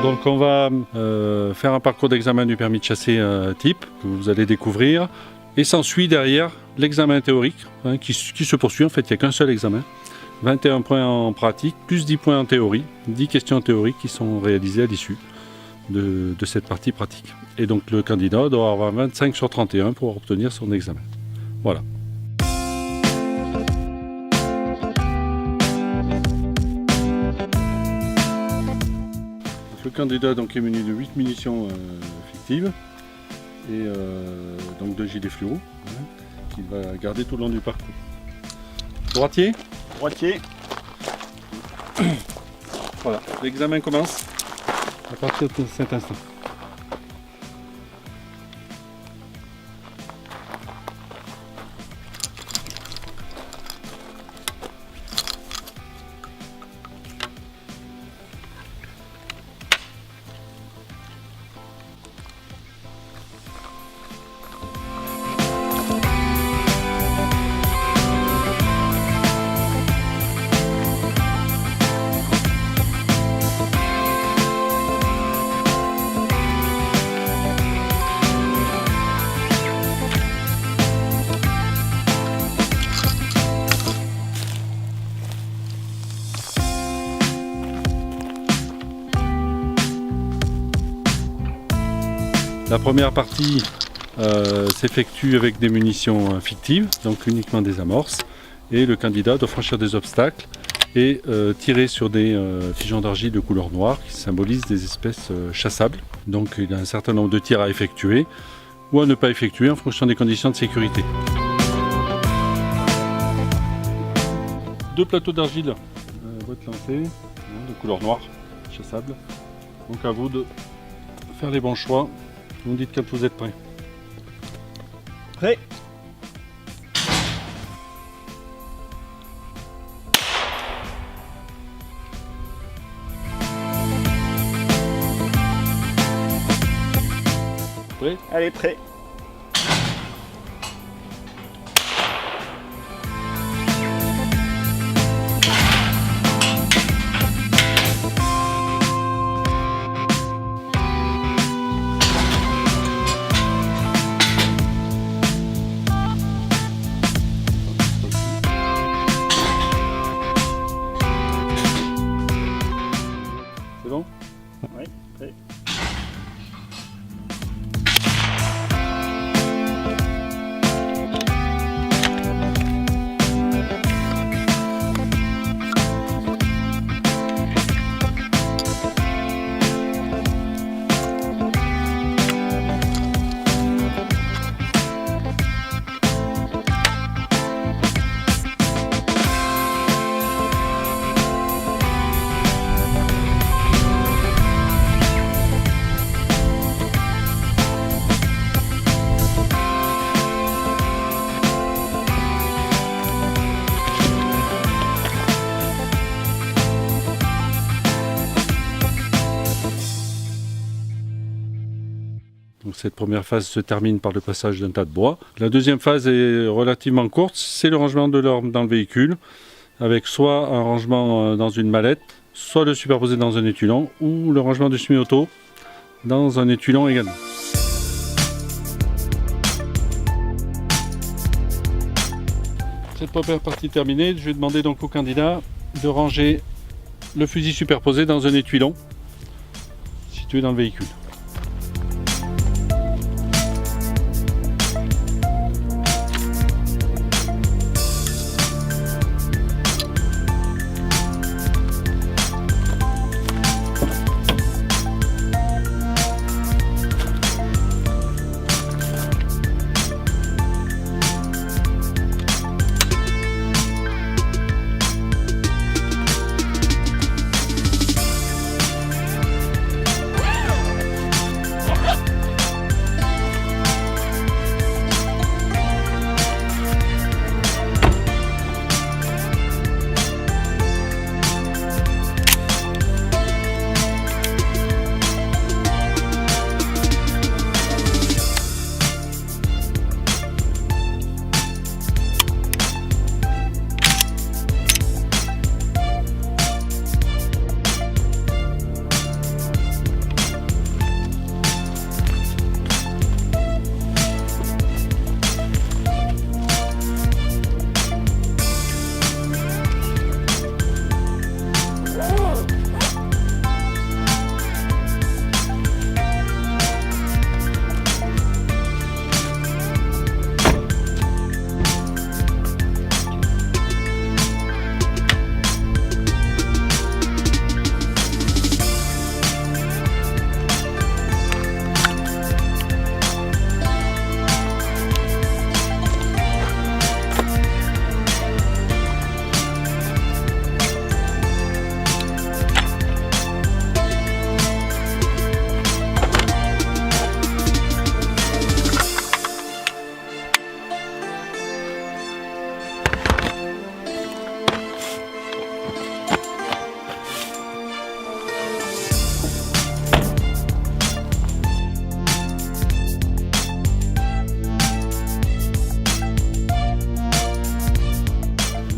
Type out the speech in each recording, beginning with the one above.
Donc on va faire un parcours d'examen du permis de chasser type que vous allez découvrir. Et s'ensuit derrière l'examen théorique qui se poursuit. En fait, il n'y a qu'un seul examen. 21 points en pratique, plus 10 points en théorie. 10 questions théoriques qui sont réalisées à l'issue de cette partie pratique. Et donc le candidat doit avoir 25 sur 31 pour obtenir son examen. Voilà. Le candidat donc, est muni de 8 munitions fictives et donc 2 gilets fluo qu'il va garder tout le long du parcours. Droitier. Droitier. Voilà, l'examen commence à partir de cet instant. La première partie s'effectue avec des munitions fictives, donc uniquement des amorces, et le candidat doit franchir des obstacles et tirer sur des pigeons d'argile de couleur noire qui symbolisent des espèces chassables. Donc il y a un certain nombre de tirs à effectuer ou à ne pas effectuer en fonction des conditions de sécurité. 2 plateaux d'argile vont être lancés, de couleur noire, chassable. Donc à vous de faire les bons choix. Vous me dites quand vous êtes prêts. Prêt. Prêt. Allez, prêt. C'est bon? Oui, prêt. Donc cette première phase se termine par le passage d'un tas de bois. La deuxième phase est relativement courte, c'est le rangement de l'arme dans le véhicule, avec soit un rangement dans une mallette, soit le superposer dans un étulon, ou le rangement du semi-auto dans un étulon également. Cette première partie terminée, je vais demander donc au candidat de ranger le fusil superposé dans un étulon situé dans le véhicule.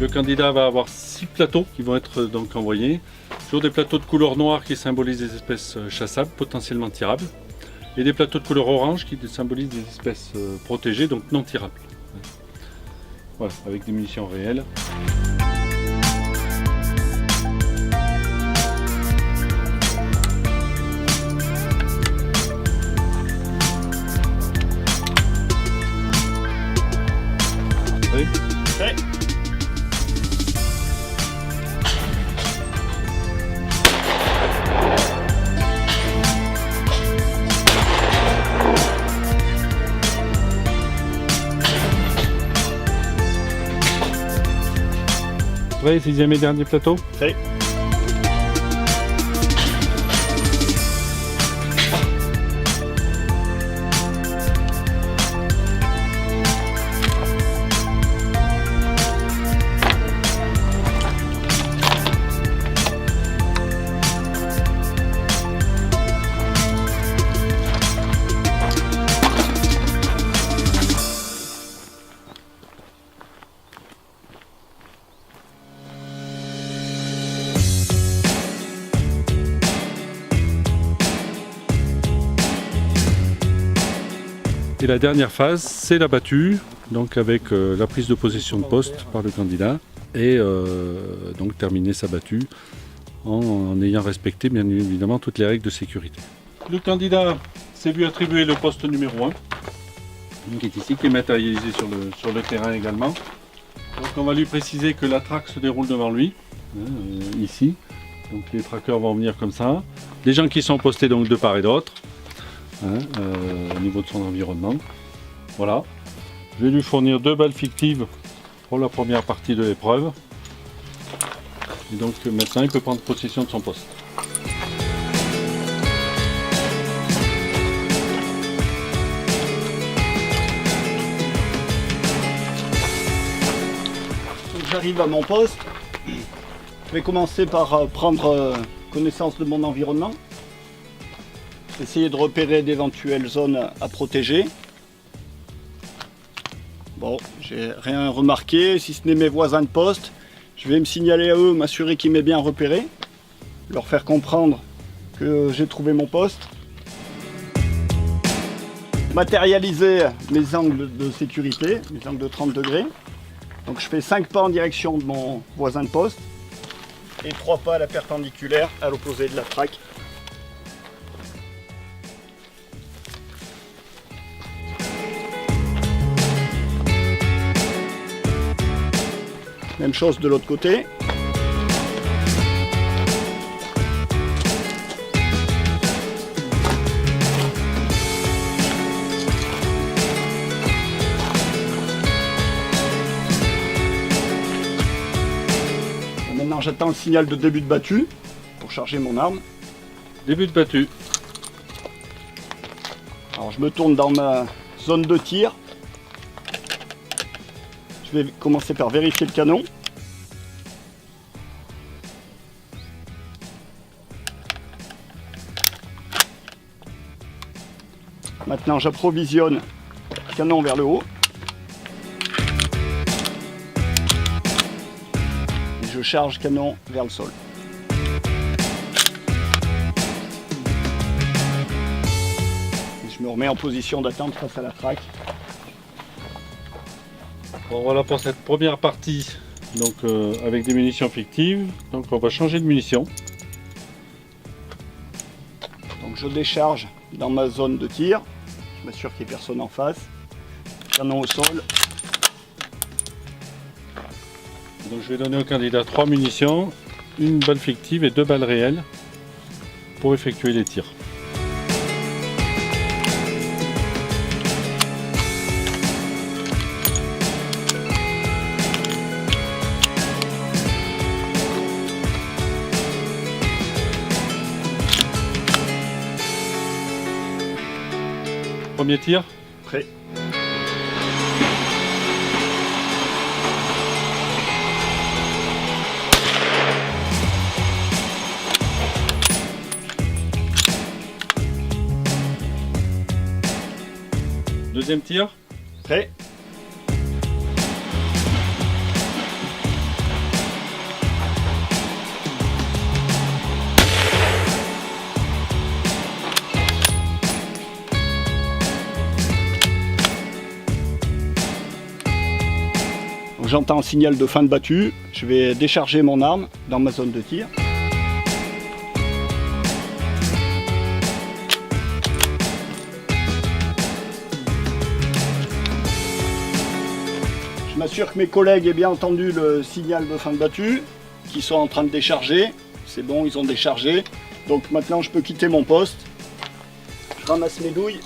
Le candidat va avoir 6 plateaux qui vont être donc envoyés. Toujours des plateaux de couleur noire qui symbolisent des espèces chassables, potentiellement tirables. Et des plateaux de couleur orange qui symbolisent des espèces protégées, donc non tirables. Voilà, avec des munitions réelles. Oui. Prêt. Prêt, 6e et dernier plateau. Prêt. Et la dernière phase, c'est la battue, donc avec la prise de possession de poste par le candidat et donc terminer sa battue en ayant respecté bien évidemment toutes les règles de sécurité. Le candidat s'est vu attribuer le poste numéro 1, qui est ici, qui est matérialisé sur le terrain également. Donc on va lui préciser que la traque se déroule devant lui, ici. Donc les traqueurs vont venir comme ça. Des gens qui sont postés donc de part et d'autre. Au niveau de son environnement. Voilà. Je vais lui fournir 2 balles fictives pour la première partie de l'épreuve. Et donc maintenant il peut prendre possession de son poste. J'arrive à mon poste. Je vais commencer par prendre connaissance de mon environnement. Essayer de repérer d'éventuelles zones à protéger. Bon, j'ai rien remarqué, si ce n'est mes voisins de poste. Je vais me signaler à eux, m'assurer qu'ils m'aient bien repéré. Leur faire comprendre que j'ai trouvé mon poste. Matérialiser mes angles de sécurité, mes angles de 30 degrés. Donc je fais 5 pas en direction de mon voisin de poste. Et 3 pas à la perpendiculaire, à l'opposé de la traque. Même chose de l'autre côté. Maintenant j'attends le signal de début de battue pour charger mon arme. Début de battue. Alors je me tourne dans ma zone de tir. Je vais commencer par vérifier le canon. Maintenant j'approvisionne le canon vers le haut. Et je charge le canon vers le sol. Et je me remets en position d'attente face à la traque. Bon, voilà pour cette première partie, donc avec des munitions fictives. Donc on va changer de munitions. Donc je décharge dans ma zone de tir. Je m'assure qu'il n'y ait personne en face. Canon au sol. Donc je vais donner au candidat 3 munitions, une balle fictive et 2 balles réelles pour effectuer les tirs. Premier tir. Prêt. Deuxième tir. Prêt. J'entends un signal de fin de battue, je vais décharger mon arme dans ma zone de tir. Je m'assure que mes collègues aient bien entendu le signal de fin de battue, qu'ils sont en train de décharger. C'est bon, ils ont déchargé. Donc maintenant je peux quitter mon poste. Je ramasse mes douilles.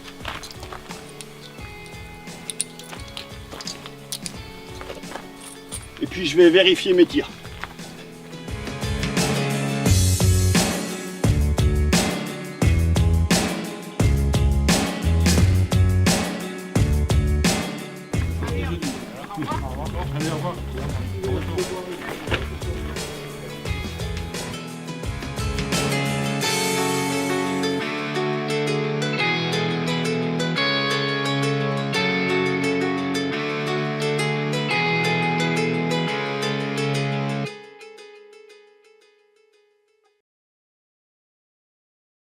Et puis je vais vérifier mes tirs.